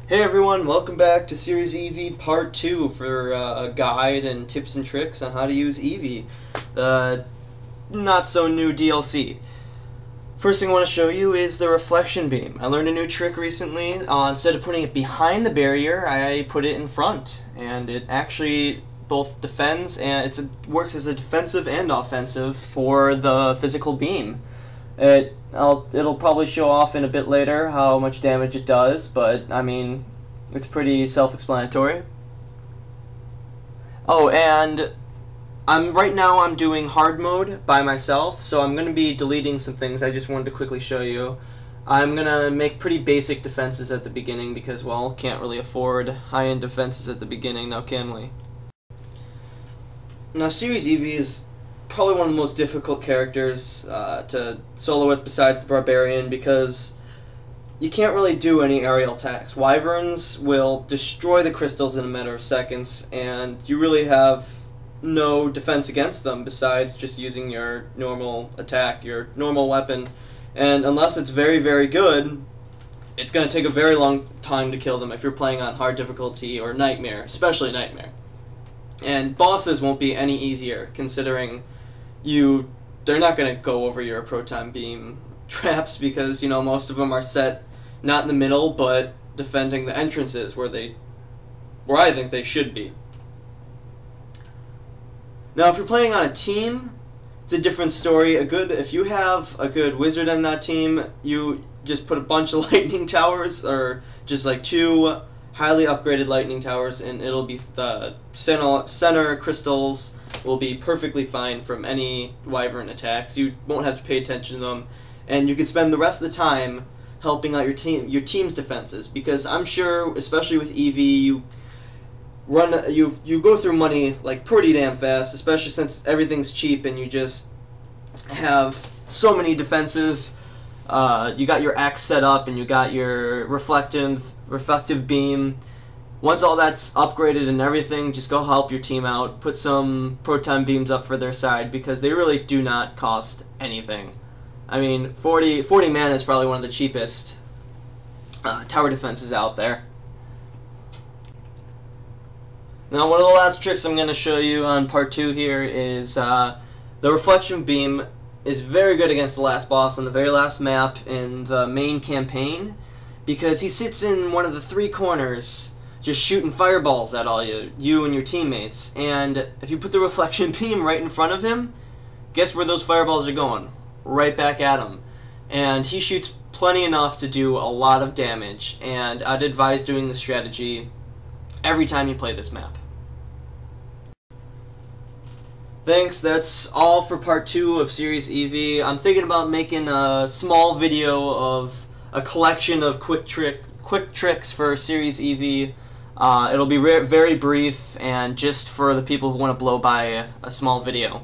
Hey everyone, welcome back to Series Eevee Part 2 for a guide and tips and tricks on how to use Eevee, the not-so-new DLC. First thing I want to show you is the Reflection Beam. I learned a new trick recently. Instead of putting it behind the barrier, I put it in front, and it actually both defends and works as a defensive and offensive for the physical beam. It'll probably show off in a bit later how much damage it does, but I mean, it's pretty self-explanatory. Oh, and right now I'm doing hard mode by myself, so I'm going to be deleting some things I just wanted to quickly show you. I'm going to make pretty basic defenses at the beginning because, well, can't really afford high-end defenses at the beginning, now can we? Now, Series Eevee is probably one of the most difficult characters to solo with besides the Barbarian because you can't really do any aerial attacks. Wyverns will destroy the crystals in a matter of seconds, and you really have no defense against them besides just using your normal attack, your normal weapon. And unless it's very, very good, it's going to take a very long time to kill them if you're playing on hard difficulty or Nightmare, especially Nightmare. And bosses won't be any easier, considering they're not going to go over your proton beam traps because, you know, most of them are set not in the middle, but defending the entrances where I think they should be. Now, if you're playing on a team, it's a different story. If you have a good wizard on that team, you just put a bunch of lightning towers, or just like 2 highly upgraded lightning towers, and it'll be the center crystals will be perfectly fine from any wyvern attacks. You won't have to pay attention to them, and you can spend the rest of the time helping out your team's defenses, because I'm sure, especially with Eevee, you go through money like pretty damn fast, especially since everything's cheap and you just have so many defenses. You got your axe set up and you got your reflective beam. Once all that's upgraded and everything, just go help your team out. Put some proton beams up for their side because they really do not cost anything. I mean, 40 mana is probably one of the cheapest tower defenses out there. Now, one of the last tricks I'm going to show you on part 2 here is the Reflection Beam is very good against the last boss on the very last map in the main campaign, because he sits in one of the 3 corners just shooting fireballs at all you and your teammates, and if you put the Reflection Beam right in front of him, guess where those fireballs are going? Right back at him. And he shoots plenty enough to do a lot of damage, and I'd advise doing this strategy every time you play this map. Thanks, that's all for part 2 of Series Eevee. I'm thinking about making a small video of a collection of quick tricks for Series Eevee. It'll be very brief and just for the people who want to blow by a small video.